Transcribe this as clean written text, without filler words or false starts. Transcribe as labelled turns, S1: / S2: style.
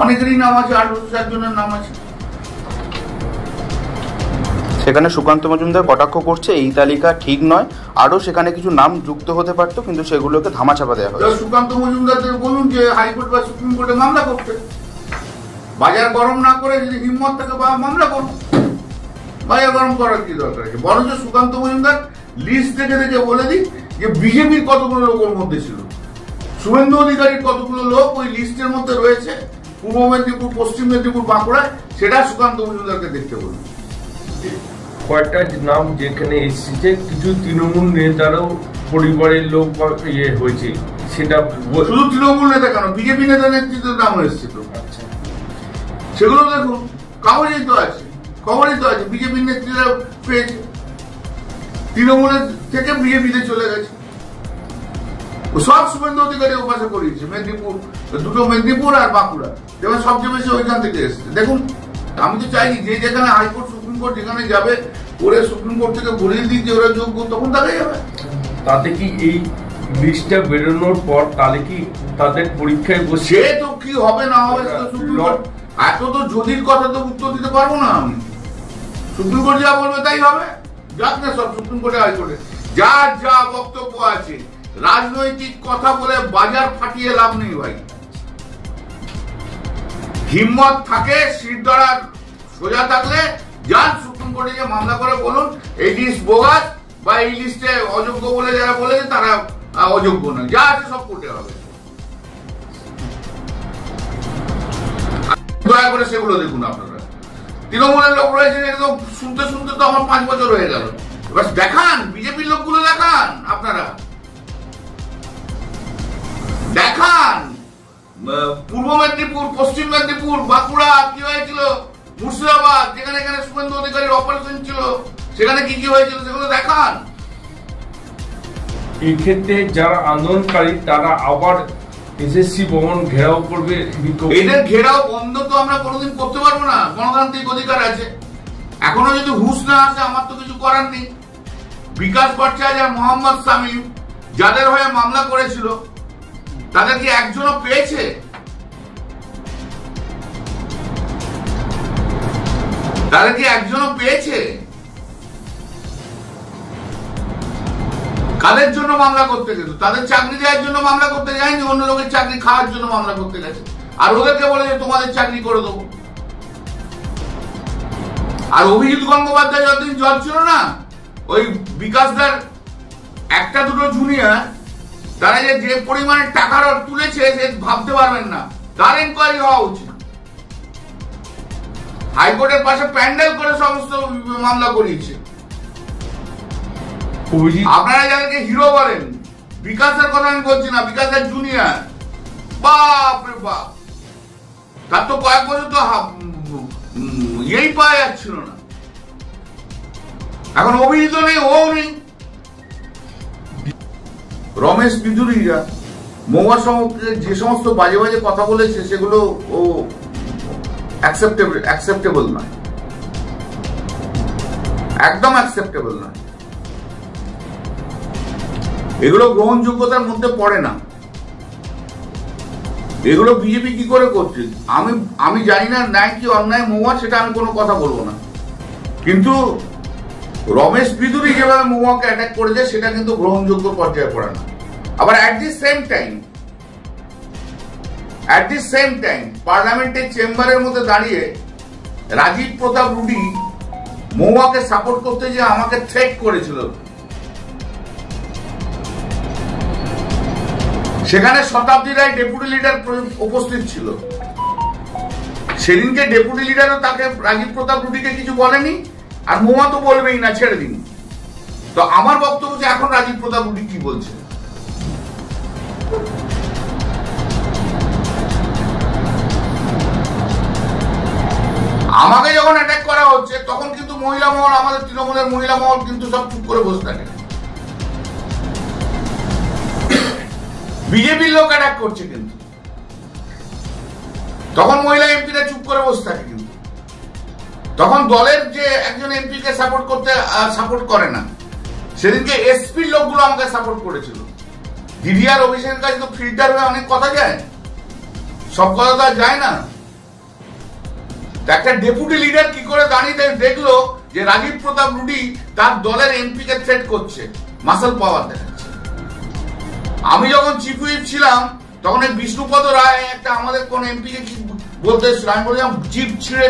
S1: অনেকেরই নাম আছে, 8 জনের নাম আছে।
S2: সেখানে সুকান্ত মজুমদার কটাক্ষ করছে এই তালিকা ঠিক নয়, আরো সেখানে কিছু নাম যুক্ত হতে পারতো, কিন্তু সেগুলোকে ধামাচাপা দেওয়া হয়।
S1: সুকান্ত মজুমদারদের বলুন যে হাইকোর্ট বা সুপ্রিম কোর্টে মামলা করতে, বাজার গরম না করে যদি হিম্মত থাকে বা মামলা করুন, বাজার গরম করার কি দরকার আছে? বরঞ্চ সুকান্ত মজুমদার লিস্ট থেকে দেখে বলে দিই যে বিজেপির কতগুলো লোকের মধ্যে ছিল, শুভেন্দু অধিকারীর কতগুলো লোক ওই লিস্টের মধ্যে রয়েছে পূর্ব মেদিনীপুর, পশ্চিম মেদিনীপুর, বাঁকুড়ায়, সেটা সুকান্ত মজুমদারকে দেখতে বলুন।
S3: কয়েকটা নাম যেখানে এসেছে, কিছু তৃণমূল নেতারও পরিবারের লোক হয়েছে, সেটা
S1: শুধু তৃণমূল নেতা কেন, বিজেপি নেতা নেতৃত্বের নাম এসেছিল। সেগুলো দেখুন, কাগজেই তো আছে, খবরই তো আছে, বিজেপির নেতৃত্বে পেয়েছে, তৃণমূলের থেকে বিজেপিতে চলে গেছে। সব শুভেন্দু অধিকারী উপাসা করিয়েছে, মেদিনীপুর, দুটো মেদিনীপুর আর বাঁকুড়া, এবার সবচেয়ে বেশি ওইখান থেকে এসছে। দেখুন, আমি তো চাইনি যে যেখানে হাইকোর্ট সুপ্রিম কোর্ট যেখানে যাবে ওরা সুপ্রিম কোর্ট থেকে বলিয়ে দিই যে ওরা যোগ্য, তখন তাকে যাবে।
S3: তাতে কি এই লিস্টটা বেরোনোর পর তাহলে কি তাদের পরীক্ষায় বসে
S1: তো কি হবে না হবে সুপ্রিম কোর্ট, এত তো যদির কথা তো উত্তর দিতে পারবো না আমি। সুপ্রিম কোর্ট যা বলবে তাই হবে, যাক না সব সুপ্রিম কোর্টে হাইকোর্টে যার যা বক্তব্য আছে। রাজনৈতিক কথা বলে বাজার ফাটিয়ে লাভ নেই ভাই। হিম্মত থাকে, শিরদাঁড়ার সোজা থাকলে যান সুপ্রিম কোর্টে যে মামলা করে বলুন এই লিস্ট বোগাস বা এই লিস্টে অযোগ্য বলে যারা বলেছে তারা অযোগ্য নয়, যা আছে সব কোর্টে হবে। দয়া করে সেগুলো দেখুন আপনারা। তৃণমূলের লোক রয়েছে, একদম শুনতে শুনতে তো আমার 5 বছর হয়ে গেল। এবার দেখান, বিজেপির লোকগুলো দেখান, আপনারা দেখান পূর্ব মেদিনীপুর, পশ্চিম মেদিনীপুর, বাঁকুড়া কি হয়েছিল, মুর্শিদাবাদ যেখানে এখানে শুভেন্দু অধিকারীর অপারেশন ছিল সেখানে কি কি হয়েছিল সেগুলো দেখান।
S3: এই ক্ষেত্রে যারা আন্দোলনকারী তারা আবার এসএসসি ভবন ঘেরাও করবে।
S1: এদের ঘেরাও বন্ধ তো আমরা কোনোদিন করতে পারবো না, গণতান্ত্রিক অধিকার আছে। এখনো যদি হুঁশ না আসে আমার তো কিছু করার নেই। বিকাশ ভট্টাচার্য আর মোহাম্মদ শামীম যাদের হয়ে মামলা করেছিল তাদের কি একজনও পেয়েছে? তাদের কি একজনও পেয়েছে? কাদের জন্য মামলা করতে গেছে? তাদের চাকরি দেওয়ার জন্য মামলা করতে যায়নি, অন্য লোকের চাকরি খাওয়ার জন্য মামলা করতে গেছে। আর ওদেরকে বলে যে তোমাদের চাকরি করে দেবো। আর অভিজিৎ গঙ্গোপাধ্যায় যতদিন জজ ছিল না, ওই বিকাশদার একটা দুটো জুনিয়র তারা যে পরিমাণে টাকা তুলেছে সে ভাবতে পারবেন না, তার এনকোয়ারি হওয়া উচিত। হাইকোর্টের পাশে প্যান্ডেল করে সমস্ত মামলা করিয়েছে। আপনারা যাদেরকে হিরো বলেন, বিকাশের কথা আমি বলছি না, বিকাশের জুনিয়র, বাপ রে বাপ, তার তো কয়েক বছর তো এই পাওয়া যাচ্ছিল না। এখন অভিজিৎ নেই, ও নেই। রমেশ বিদুরিরা মহুয়া সম্পর্কে যে সমস্ত বাজে বাজে কথা বলেছে সেগুলো ও অ্যাকসেপ্টেবল নয়, একদম অ্যাকসেপ্টেবল নয়। এগুলো গ্রহণযোগ্যতার মধ্যে পড়ে না। এগুলো বিজেপি কি করে করছে আমি জানি না, ন্যায় কি অন্যায় মহুয়া সেটা আমি কোনো কথা বলবো না, কিন্তু রমেশ বিদুরি যেভাবে মহুয়াকে অ্যাটাক করেছে সেটা কিন্তু গ্রহণযোগ্য পর্যায়ে পড়ে না। আবার অ্যাট দি সেম টাইম পার্লামেন্টের চেম্বারের মধ্যে দাঁড়িয়ে রাজীব প্রতাপ রুডি মহুয়াকে সাপোর্ট করতে যে আমাকে থ্রেট করেছিল, সেখানে শতাব্দী রায় ডেপুটি লিডার উপস্থিত ছিল। সেদিনকে ডেপুটি লিডারও তাকে রাজীব প্রতাপ রুডিকে কিছু বলেনি, আর মহুয়া তো বলবেই না, ছেড়ে দিন। তো আমার বক্তব্য যে এখন রাজীব প্রতাপ রুডি কি বলছে। আমাকে যখন অ্যাটাক করা হচ্ছে তখন কিন্তু মহিলা মহল, আমাদের তৃণমূলের মহিলা মহল কিন্তু সব চুপ করে বসে থাকে। বিজেপির লোক অ্যাটাক করছে কিন্তু তখন মহিলা এমপিরা চুপ করে বসে থাকে, কিন্তু তখন দলের যে একজন এমপিকে সাপোর্ট করে না। সেদিনকে এসপির লোকগুলো আমাকে সাপোর্ট করেছিল। দিদি আর অভিষেকের কাছে তো ফিল্টার হয়ে অনেক কথা যায়, সব কথা তো আর যায় না। একটা ডেপুটি লিডার কি করে দাঁড়িয়ে দেখলো যে রাজীব প্রতাপ রুডি তার দলের এমপি কে থ্রেট করছে, মাসল পাওয়ার দেখাচ্ছে। আমি যখন চিফ হুইপ ছিলাম তখন এই বিষ্ণুপদ রায় একটা আমাদের কোন এমপি কে কি বলতে এসেছিল, আমি বললাম জিপ ছিঁড়ে